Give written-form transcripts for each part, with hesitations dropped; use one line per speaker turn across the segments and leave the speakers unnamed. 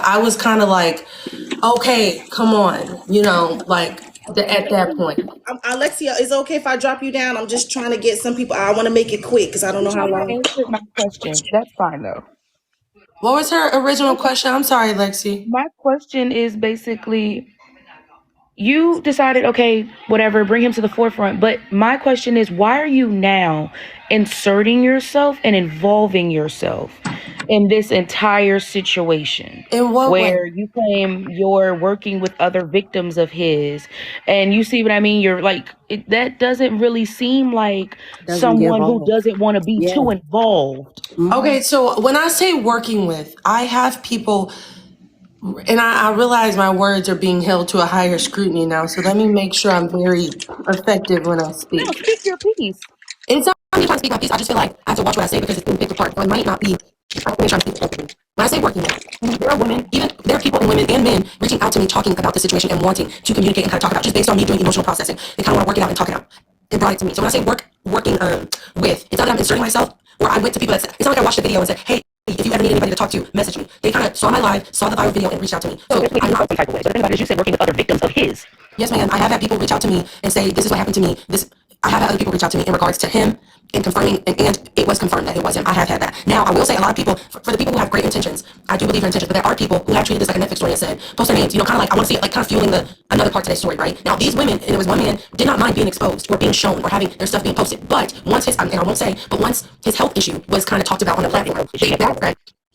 I was kind of like, okay, come on, like at that point.
Alexia, is it okay if I drop you down? I'm just trying to get some people. I want to make it quick because I don't know how
Shauna
long.
answered my question. That's fine though.
What was her original question? I'm sorry, Lexi.
My question is basically you decided, okay, whatever, bring him to the forefront. But my question is, why are you now inserting yourself and involving yourself in this entire situation
In what way?
where you claim you're working with other victims of his? And you see what I mean? You're like, that doesn't really seem like
Doesn't give
someone who
off.
doesn't want to be
Yeah.
too involved.
Okay, so when I say working with, I have people, and I realize my words are being held to a higher scrutiny now. So let me make sure I'm very effective when I
No,
speak.
speak your piece.
It's not me trying to speak my piece. I just feel like I have to watch what I say because it's being picked apart. So I might not be. I'm trying to speak effectively. When I say working with, there are women, even there are people and women and men reaching out to me, talking about the situation and wanting to communicate and kind of talk about just based on me doing emotional processing. They kind of want to work it out and talk it out. They brought it to me. So when I say working with, it's not that I'm inserting myself. Or I went to people that said, it's not like I watched the video and said, hey, if you ever need anybody to talk to, message me. They kind of saw my live, saw the viral video, and reached out to me. So I'm not some type of way.
So the thing about it is you said working with other victims of his.
Yes, ma'am. I have had people reach out to me and say, this is what happened to me. I have had other people reach out to me in regards to him and confirming, and it was confirmed that it was him. I have had that. Now, I will say a lot of people, for the people who have great intentions, I do believe in intentions, but there are people who have treated this like a Netflix story and said, post their names, kind of like, I want to see it like kind of fueling another part to their story, right? Now, these women, and it was one man, did not mind being exposed or being shown or having their stuff being posted. But once and I won't say, but once his health issue was kind of talked about on the platform,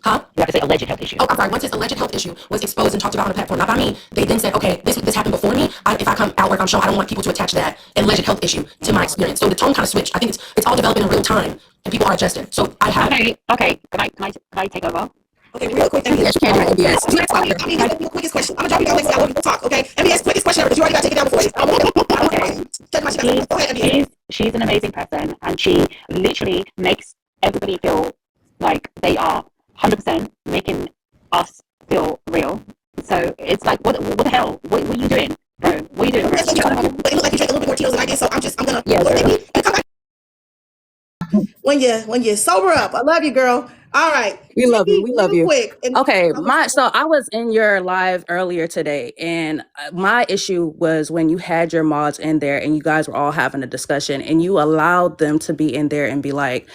huh?
You have to say alleged health issue.
Oh, I'm sorry. Once his alleged health issue was exposed and talked about on the platform, not by me, they then said, okay, this happened before me. If I come out work on show, I don't want people to attach that alleged health issue to my experience. So the tone kind of switched. I think it's all developing in real time, and people are adjusting. So I have.
Okay. Can I take over?
Okay, real quick.
Yes, you can do MBS.
I mean, the quickest question. I'm gonna drop you down, Alexia. I want you to talk. Okay, MBS, quickest question ever because you already got taken down before this. Go ahead, MBS.
She's an amazing person, and she literally makes everybody feel like they are 100% making us feel real. So it's like, what the hell? What are you doing, bro? What are you doing, bro?
But it looked like you drank a little bit more Tito's than I did, so I'm gonna
Yes,
come back when you sober up. I love you, girl. All right,
we love you. We love
real
you.
quick.
Okay, so I was in your live earlier today, and my issue was when you had your mods in there and you guys were all having a discussion and you allowed them to be in there and be like,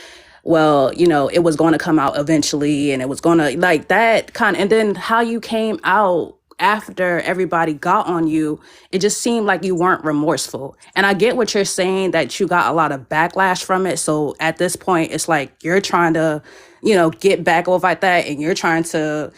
well, it was going to come out eventually and it was going to like that kind of, and then how you came out after everybody got on you, it just seemed like you weren't remorseful. And I get what you're saying, that you got a lot of backlash from it. So at this point, it's like you're trying to, get back over like that, and you're trying to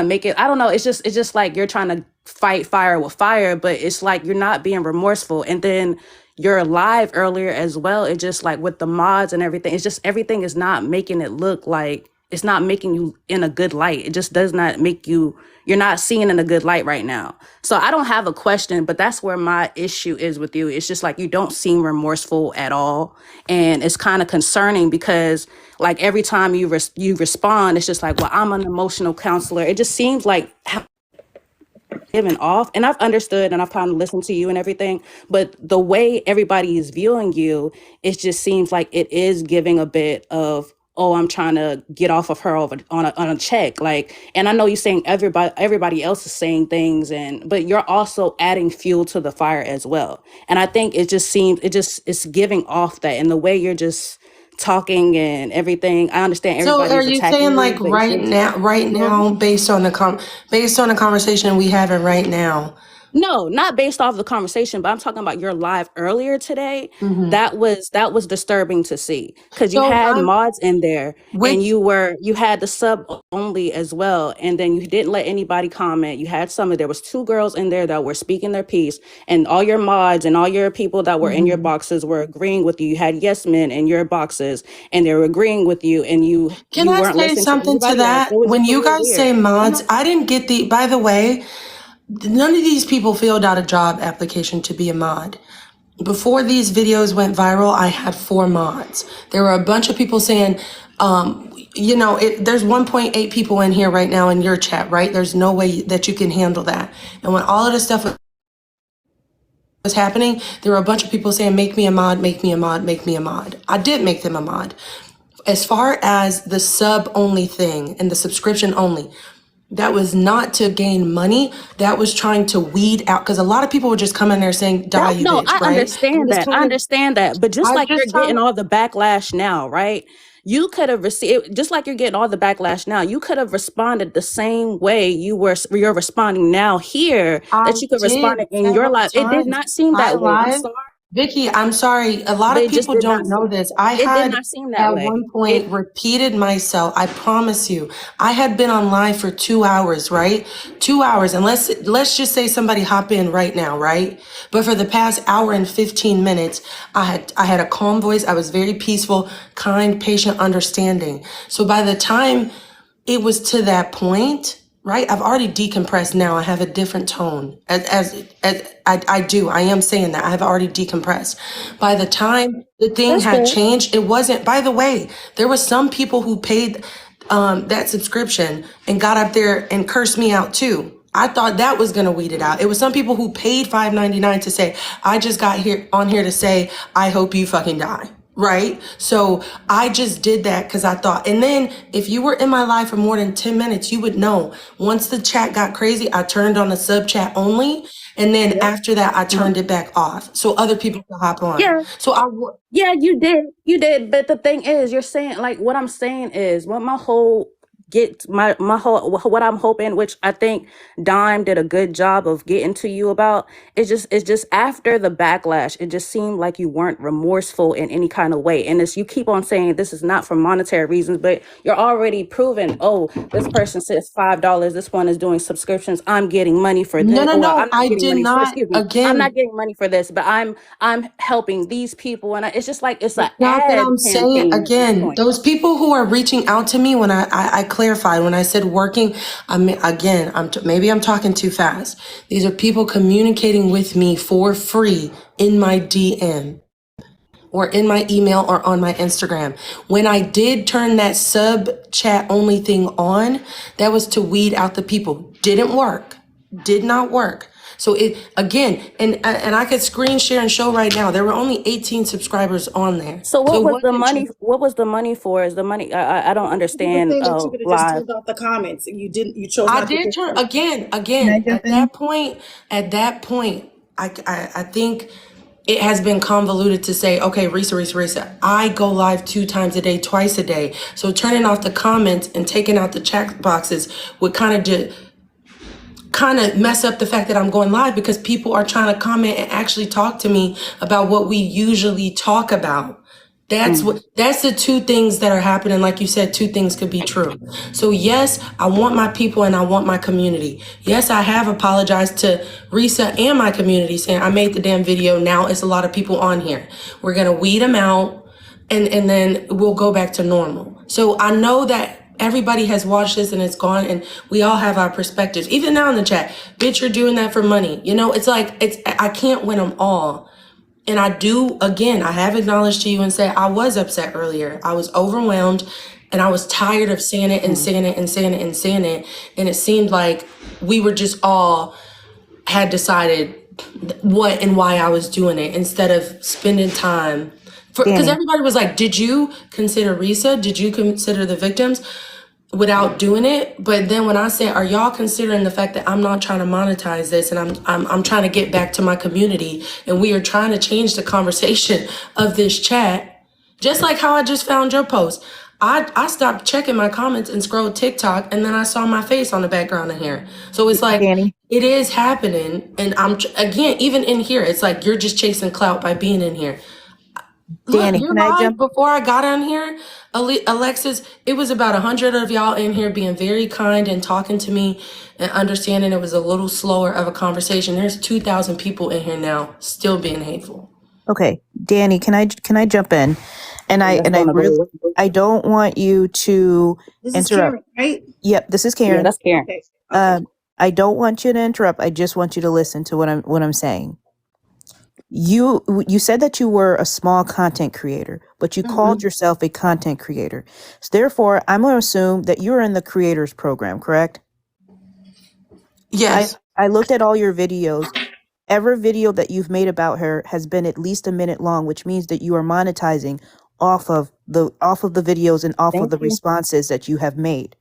make it. I don't know. It's just like you're trying to fight fire with fire, but it's like you're not being remorseful. And then you're live earlier as well. It's just like with the mods and everything. It's just everything is not making it look like, it's not making you in a good light. It just does not make you, you're not seeing in a good light right now. So I don't have a question, but that's where my issue is with you. It's just like you don't seem remorseful at all. And it's kind of concerning because like every time you respond, it's just like, well, I'm an emotional counselor. It just seems like giving off. And I've understood and I've kind of listened to you and everything, but the way everybody is viewing you, it just seems like it is giving a bit of, oh, I'm trying to get off of her on a check. Like, and I know you're saying everybody else is saying things, but you're also adding fuel to the fire as well. And I think it just seems, it's giving off that, and the way you're just talking and everything. I understand
So
everybody's
are you
attacking
saying
you,
like
but
right now, based on the conversation we having right now?
No, not based off the conversation, but I'm talking about your live earlier today. That was disturbing to see because you
So
had mods in there
Which
and you had the sub only as well, and then you didn't let anybody comment. You had there was 2 girls in there that were speaking their piece, and all your mods and all your people that were in your boxes were agreeing with you. You had yes men in your boxes and they were agreeing with you, and you
Can I
weren't
say
listening to
something to
anybody else.
that?
It was
When
just a
you
little
guys say
weird.
mods, I didn't get by the way, none of these people filled out a job application to be a mod. Before these videos went viral, I had 4 mods. There were a bunch of people saying, there's 1.8 people in here right now in your chat, right? There's no way that you can handle that. And when all of this stuff was happening, there were a bunch of people saying, make me a mod, make me a mod, make me a mod. I did make them a mod. As far as the sub only thing and the subscription only, That was not to gain money. That was trying to weed out, because a lot of people were just coming there saying, "Die, you
No,
bitch,"
I
right? I
understand
was
that. I
kind of,
understand that. But just
I was
like you're
just
getting
trying.
all the backlash now, right? You could have received, just like you're getting all the backlash now, you could have responded the same way you're responding now here,
I
that you could
did
respond in your
several
life. It did
times.
not seem
I
that way. I'm
live.
sorry,
Vicky, I'm sorry. A lot
but
of
it just
people
did not.
don't know this. I
It did
had
not seem that
at
way.
one point repeated myself. I promise you. I had been on live for 2 hours, right? 2 hours. And let's just say somebody hop in right now, right? But for the past hour and 15 minutes, I had a calm voice. I was very peaceful, kind, patient, understanding. So by the time it was to that point, right? I've already decompressed now. I have a different tone. As I am saying that. I have already decompressed. By the time the thing
That's
had
fair.
changed, it wasn't, by the way, there was some people who paid that subscription and got up there and cursed me out too. I thought that was gonna weed it out. It was some people who paid $5.99 to say, I just got here on here to say, I hope you fucking die. Right? So I just did that because I thought, and then if you were in my life for more than 10 minutes, you would know once the chat got crazy, I turned on the sub chat only. And then after that, I turned it back off so other people could hop on.
Yeah.
So
Yeah, you did. You did. But the thing is, you're saying, like, what I'm saying is what my whole my whole what I'm hoping, which I think Dime did a good job of getting to you about, it's just after the backlash, it just seemed like you weren't remorseful in any kind of way. And as you keep on saying this is not for monetary reasons, but you're already proven, oh, this person says $5, this one is doing subscriptions, I'm getting money for
no,
this.
no,
Well,
no,
I'm not
I
getting
did
money for,
not.
excuse me, I'm
Again,
not getting money for this, but I'm helping these people, and it's just like it's an
it's not that
ad
I'm saying,
campaign at this
again,
point.
those people who are reaching out to me when I clarified, when I said working, I mean, again, maybe I'm talking too fast. These are people communicating with me for free in my DM or in my email or on my Instagram. When I did turn that sub chat only thing on, that was to weed out the people. Didn't work. Did not work. So it again, and I could screen share and show right now. There were only 18 subscribers on there.
So
So
what
it
was the
wasn't
money? What was the money for? Is the money? I don't
You were
understand.
saying that you could have just
Live.
turned off the comments and you chose
I
not to
did
do
turn
so.
Can I
again
jump in?
at that point, I think it has been convoluted to say, okay, Risa, I go live 2 times a day, twice a day. So turning off the comments and taking out the chat boxes would kind of mess up the fact that I'm going live, because people are trying to comment and actually talk to me about what we usually talk about. That's the two things that are happening. Like you said, two things could be true. So yes, I want my people and I want my community. Yes, I have apologized to Risa and my community saying I made the damn video. Now it's a lot of people on here. We're gonna weed them out and then we'll go back to normal. So I know that everybody has watched this and it's gone, and we all have our perspectives. Even now in the chat, bitch, you're doing that for money. You know, it's like I can't win them all. And I do, again, I have acknowledged to you and said I was upset earlier. I was overwhelmed and I was tired of saying it and saying it and saying it and saying it. And it seemed like we were just all had decided what and why I was doing it instead of spending time. Because
Danny.
everybody was like, did you consider Risa? Did you consider the victims? Without doing it. But then when I say, are y'all considering the fact that I'm not trying to monetize this and I'm trying to get back to my community and we are trying to change the conversation of this chat, just like how I just found your post. I stopped checking my comments and scrolled TikTok, and then I saw my face on the background of here. So it's like
Danny.
it is happening, and again, even in here, it's like you're just chasing clout by being in here. Look,
Danny,
you're
can I
live.
jump?
Before I got on here, Alexis, it was about 100 of y'all in here being very kind and talking to me and understanding it was a little slower of a conversation. There's 2,000 people in here now still being hateful.
Okay, Danny, can I jump in? And I
That's gonna
really,
go.
I don't want you to
This is
interrupt.
Karen, right?
Yep, this is
Yeah,
Karen.
that's Karen.
Okay.
I don't want you to interrupt. I just want you to listen to what I'm saying. You said that you were a small content creator, but you called yourself a content creator. So therefore, I'm going to assume that you're in the creators program, correct?
Yes.
I looked at all your videos. Every video that you've made about her has been at least a minute long, which means that you are monetizing off of the videos and off of
Thank
the
you.
responses that you have made.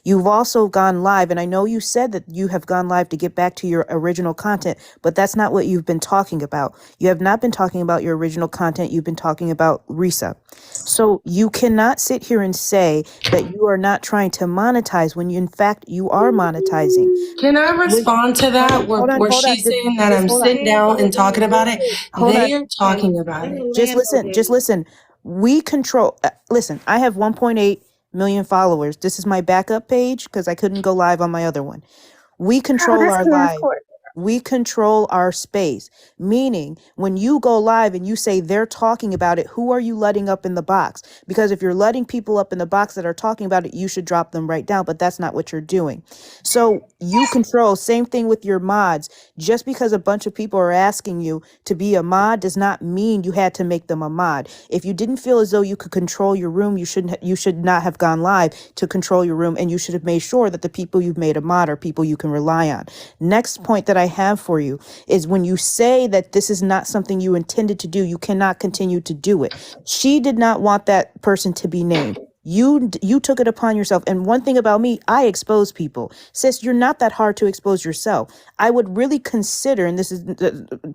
You've also gone live, and I know you said that you have gone live to get back to your original content, but that's not what you've been talking about. You have not been talking about your original content. You've been talking about Risa. So you cannot sit here and say that you are not trying to monetize when in fact you are monetizing.
Can I respond to that? Where she's saying that I'm sitting down and talking about it. They are talking about it.
Just listen. We control, listen, I have 1.8 million followers. This is my backup page because I couldn't go live on my other one. We control our live. We control our space, meaning when you go live and you say they're talking about it, who are you letting up in the box? Because if you're letting people up in the box that are talking about it, you should drop them right down, but that's not what you're doing. So you control, same thing with your mods. Just because a bunch of people are asking you to be a mod does not mean you had to make them a mod. If you didn't feel as though you could control your room, you should not have gone live to control your room, and you should have made sure that the people you've made a mod are people you can rely on. Next point that I have for you is when you say that this is not something you intended to do, you cannot continue to do it. She did not want that person to be named. You took it upon yourself. And one thing about me, I expose people. Sis, you're not that hard to expose yourself. I would really consider, and this is,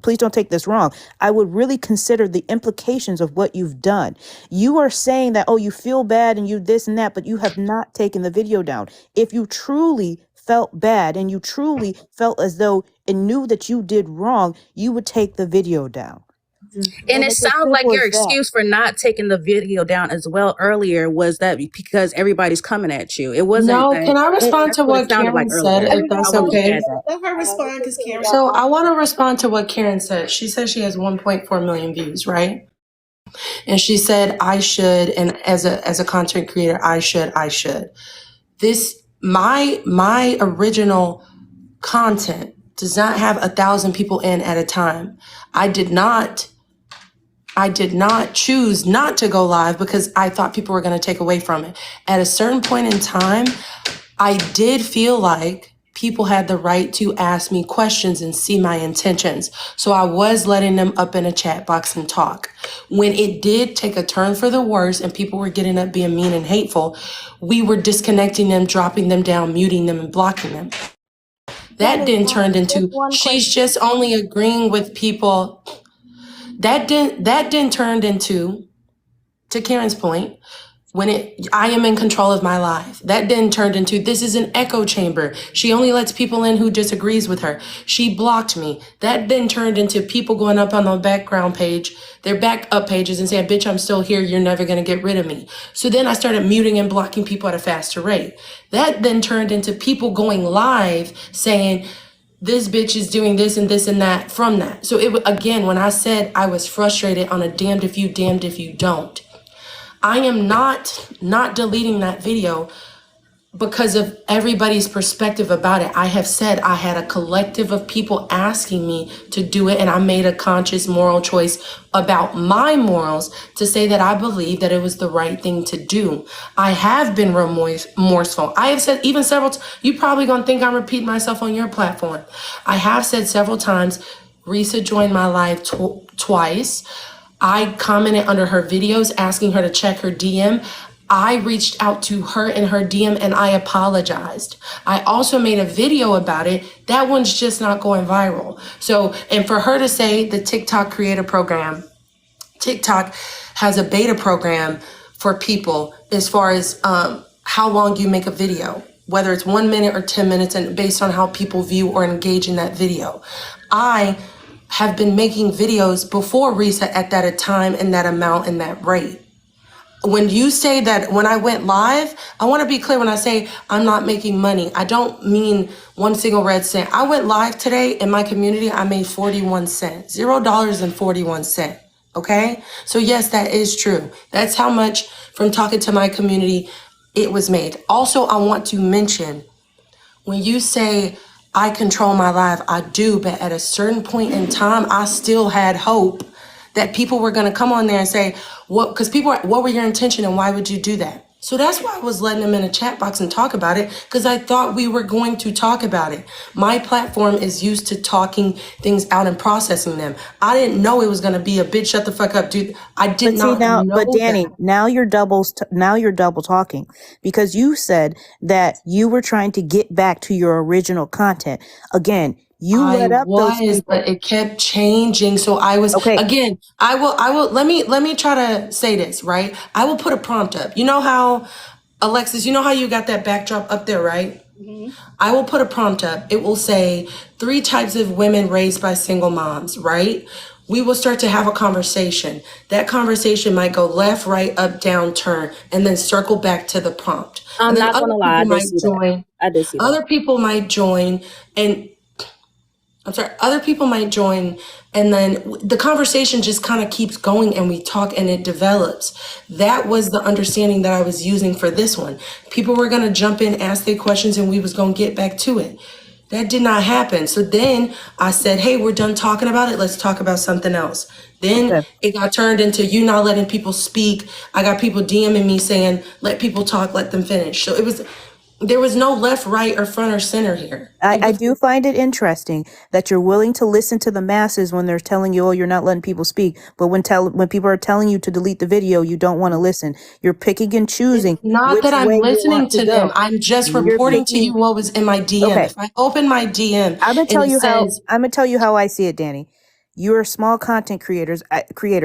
please don't take this wrong, I would really consider the implications of what you've done. You are saying that, oh, you feel bad and you this and that, but you have not taken the video down. If you truly felt bad and you truly felt as though and knew that you did wrong, you would take the video down.
And it sounds like your excuse for not taking the video down as well earlier was that because everybody's coming at you. It wasn't.
No,
that,
can I respond to what Karen said, if that's okay?
Let her respond, because Karen.
So I want to respond to what Karen said. She said she has 1.4 million views, right? And she said, I should, and as a content creator, I should. This, my original content does not have 1,000 people in at a time. I did not choose not to go live because I thought people were going to take away from it. At a certain point in time, I did feel like people had the right to ask me questions and see my intentions. So I was letting them up in a chat box and talk. When it did take a turn for the worse and people were getting up being mean and hateful, we were disconnecting them, dropping them down, muting them, and blocking them. That then turned into, she's just only agreeing with people. That then turned into, to Karen's point, I am in control of my life. That then turned into, this is an echo chamber. She only lets people in who disagrees with her. She blocked me. That then turned into people going up on the background page, their backup pages, and saying, bitch, I'm still here. You're never going to get rid of me. So then I started muting and blocking people at a faster rate. That then turned into people going live saying, this bitch is doing this and this and that from that. So it, again, when I said I was frustrated on a damned if you don't, I am not deleting that video because of everybody's perspective about it. I have said I had a collective of people asking me to do it, and I made a conscious moral choice about my morals to say that I believe that it was the right thing to do. I have been remorseful. I have said even several you probably gonna think I'm repeating myself on your platform. I have said several times, Risa joined my live twice. I commented under her videos asking her to check her DM. I reached out to her in her DM and I apologized. I also made a video about it. That one's just not going viral. So, and for her to say the TikTok creator program, TikTok has a beta program for people as far as how long you make a video, whether it's 1 minute or 10 minutes, and based on how people view or engage in that video. I have been making videos before Risa at that time and that amount and that rate. When you say that, when I went live, I want to be clear when I say I'm not making money. I don't mean one single red cent. I went live today in my community. I made 41 cents, $0.41. Okay. So yes, that is true. That's how much from talking to my community it was made. Also, I want to mention when you say I control my life, I do, but at a certain point in time, I still had hope that people were going to come on there and say, what, because people are, what were your intention and why would you do that? So that's why I was letting them in a chat box and talk about it, because I thought we were going to talk about it. My platform is used to talking things out and processing them. I didn't know it was going to be a bitch, shut the fuck up, dude. I did
But see
not
now,
know
but Danny,
that.
now you're double talking, because you said that you were trying to get back to your original content. Again, you
I
let up those
was, but
people.
it kept changing. So I was,
Okay,
again, I will, let me try to say this, right? I will put a prompt up. You know how, Alexis, you know how you got that backdrop up there, right? I will put a prompt up. It will say 3 types of women raised by single moms, right? We will start to have a conversation. That conversation might go left, right, up, down, turn, and then circle back to the prompt.
I'm
And then
not
other
gonna lie, I
people
did
might
see that.
join.
I did see that.
Other people might join and I'm sorry, other people might join, and then the conversation just kind of keeps going and we talk and it develops. That was the understanding that I was using for this one. People were going to jump in, ask their questions, and we was going to get back to it. That did not happen. So then I said, hey, we're done talking about it. Let's talk about something else. Then
okay.
it got turned into you not letting people speak. I got people DMing me saying, let people talk, let them finish. So there was no left, right, or front or center here. It
I
was
do find it interesting that you're willing to listen to the masses when they're telling you, oh, you're not letting people speak. But when people are telling you to delete the video, you don't want to listen. You're picking and choosing
not
which
that I'm
way you
listening
want to
to them.
go.
I'm just
You're
reporting to you
picking.
what was in my DM.
Okay.
If I open my DM
I'm gonna
and
tell
it
you how
says,
I see it, Danny. You're a small content creator.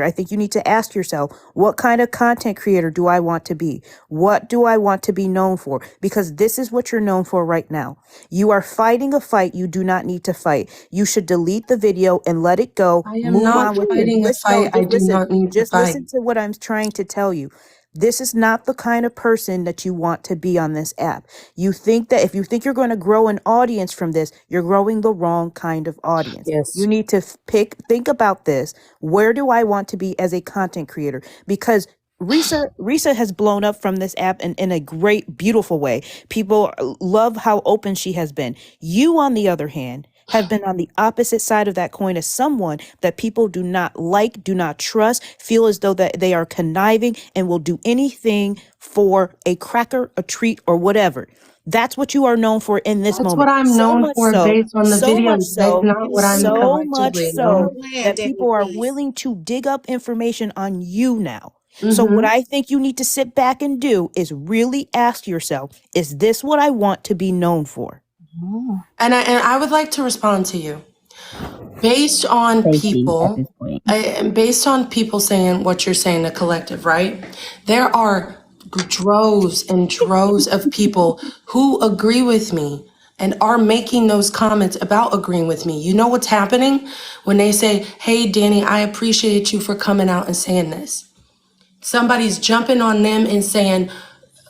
I think you need to ask yourself, what kind of content creator do I want to be? What do I want to be known for? Because this is what you're known for right now. You are fighting a fight you do not need to fight. You should delete the video and let it go.
I am
Move
not
on with your
fighting a
listen. No,
fight I do not need to
just
fight.
listen to what I'm trying to tell you. This is not the kind of person that you want to be on this app. You think that if you think you're going to grow an audience from this, you're growing the wrong kind of audience. You
Yes.
need to think about this. Where do I want to be as a content creator? Because Risa has blown up from this app in a great, beautiful way. People love how open she has been. You, on the other hand, have been on the opposite side of that coin as someone that people do not like, do not trust, feel as though that they are conniving and will do anything for a cracker, a treat, or whatever. That's what you are known for in this
That's what
moment.
I'm
So
known
much
for
so,
based on the
so much
videos. That's
so,
not what I'm
so much
collectively
so
known.
Land,
that
Danny,
people are
please.
willing to dig up information on you now. So what
Mm-hmm.
I think you need to sit back and do is really ask yourself, is this what I want to be known for?
And I would like to respond to you. Based on
Safety at
people,
this point.
and based on people saying what you're saying, the collective, right? There are droves and droves of people who agree with me and are making those comments about agreeing with me. You know what's happening when they say, hey, Danny, I appreciate you for coming out and saying this. Somebody's jumping on them and saying,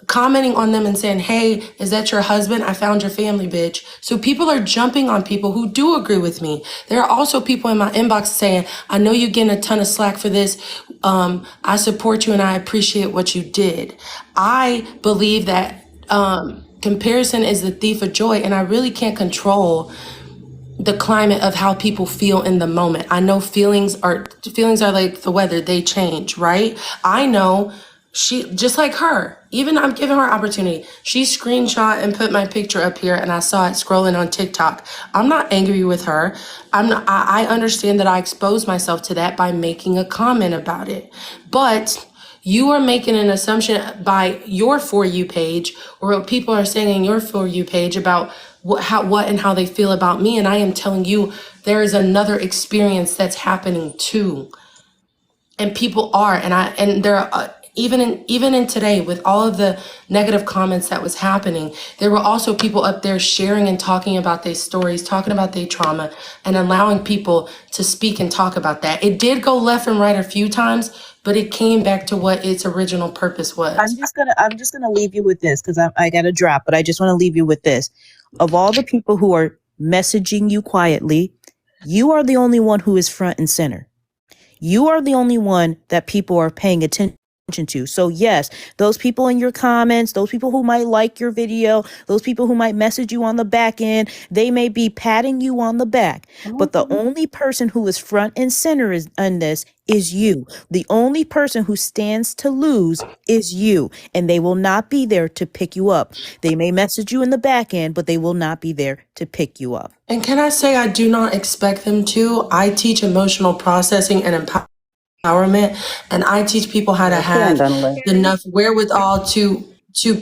commenting on them and saying, hey, is that your husband? I found your family, bitch. So people are jumping on people who do agree with me. There are also people in my inbox saying, I know you're getting a ton of slack for this. I support you and I appreciate what you did. I believe that comparison is the thief of joy, and I really can't control the climate of how people feel in the moment. I know feelings are like the weather, they change, right? I know she just like her, even I'm giving her opportunity. She screenshot and put my picture up here and I saw it scrolling on TikTok. I'm not angry with her. I understand that I exposed myself to that by making a comment about it. But you are making an assumption by your For You page or what people are saying in your For You page about what and how they feel about me. And I am telling you, there is another experience that's happening too. And people are, and there are, even in today with all of the negative comments that was happening, there were also people up there sharing and talking about their stories, talking about their trauma, and allowing people to speak and talk about that. It did go left and right a few times, but it came back to what its original purpose was.
I'm just gonna leave you with this because I got to drop, but I just want to leave you with this. Of all the people who are messaging you quietly, you are the only one who is front and center. You are the only one that people are paying attention to. So yes, those people in your comments, those people who might like your video, those people who might message you on the back end, they may be patting you on the back, but the only person who is front and center in this is you. The only person who stands to lose is you, and they will not be there to pick you up. They may message you in the back end, but they will not be there to pick you up.
And can I say I do not expect them to? I teach emotional processing and empowerment, and I teach people how to have enough wherewithal to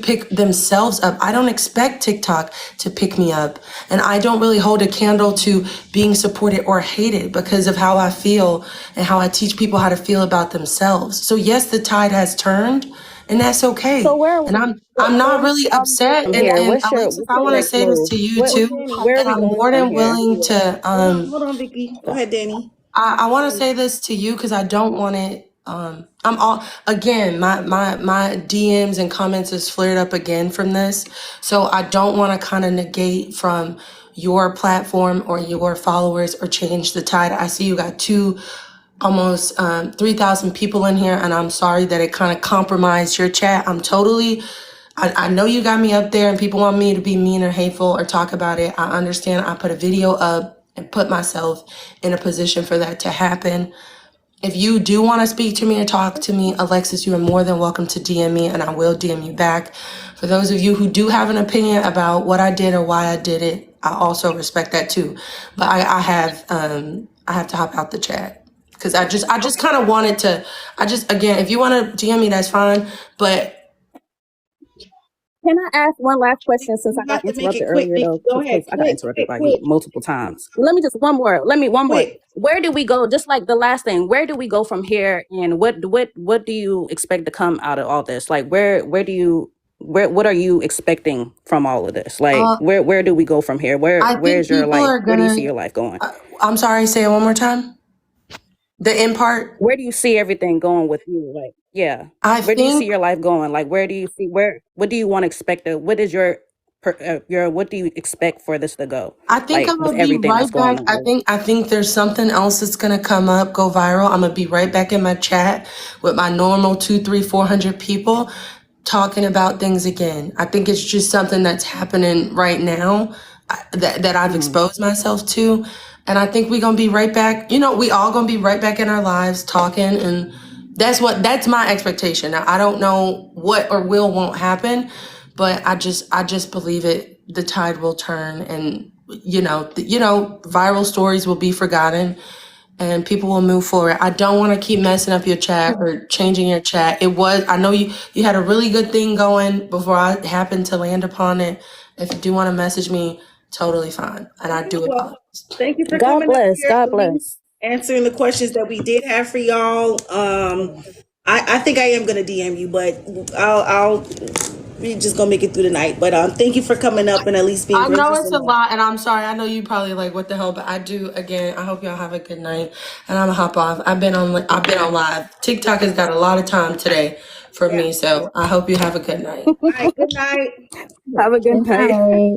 pick themselves up. I don't expect TikTok to pick me up, and I don't really hold a candle to being supported or hated because of how I feel and how I teach people how to feel about themselves. So yes, the tide has turned, and that's okay.
So where
And I'm not really upset.
from
And
here? What's your
Alexis, I want to
next
say this
move?
to you too,
Where are
and
we
I'm
going
more
from
than
here?
willing to
Hold on, Vicky. Go ahead, Danny.
I want to say this to you because I don't want it. I'm all again. My DMs and comments is flared up again from this, so I don't want to kind of negate from your platform or your followers or change the tide. I see you got almost 3,000 people in here, and I'm sorry that it kind of compromised your chat. I know you got me up there and people want me to be mean or hateful or talk about it. I understand. I put a video up and put myself in a position for that to happen. If you do want to speak to me or talk to me, Alexis, you are more than welcome to DM me, and I will DM you back. For those of you who do have an opinion about what I did or why I did it, I also respect that too. But I have to hop out the chat because I just kind of wanted to. Again, if you want to DM me, that's fine. But
Can I ask one last question since
You
I got
have to make
interrupted
it quick,
earlier
Vicky.
though?
Go ahead.
Because I got interrupted by you multiple times. Let me just one more. One more.
Quick.
Where do we go? Just like the last thing, where do we go from here? And what do you expect to come out of all this? Like what are you expecting from all of this? Like where do we go from here?
I
Where's
think
your
people
life?
are
Where do you
gonna.
see your life going?
I'm sorry. Say it one more time. The end part.
Where do you see everything going with you? Like, yeah.
I
Where do you see
think
your life going? Like, what do you want to expect? What is your what do you expect for this to go?
I think
Like
I'm
with
gonna be
everything that's
right
going
back.
on.
I think there's something else that's gonna come up, go viral. I'm gonna be right back in my chat with my normal 2, 3, 400 people talking about things again. I think it's just something that's happening right now that I've exposed myself to. And I think we're gonna be right back. We all gonna be right back in our lives talking, and that's my expectation. Now, I don't know what or won't happen, but I just believe it. The tide will turn, and viral stories will be forgotten, and people will move forward. I don't want to keep messing up your chat or changing your chat. I know you had a really good thing going before I happened to land upon it. If you do want to message me, totally fine, and I do apologize.
Thank you for
God
coming up
bless.
here,
God
at least
bless.
answering the questions that we did have for y'all. I think I am gonna DM you, but we're just gonna make it through the night. But thank you for coming up and at least being
I know
gracious
it's a
enough.
lot, and I'm sorry. I know you probably like what the hell, but I do. Again, I hope y'all have a good night, and I'm gonna hop off. I've been on live. TikTok has got a lot of time today for me, so I hope you have a good night.
All right, good night.
Have a good night.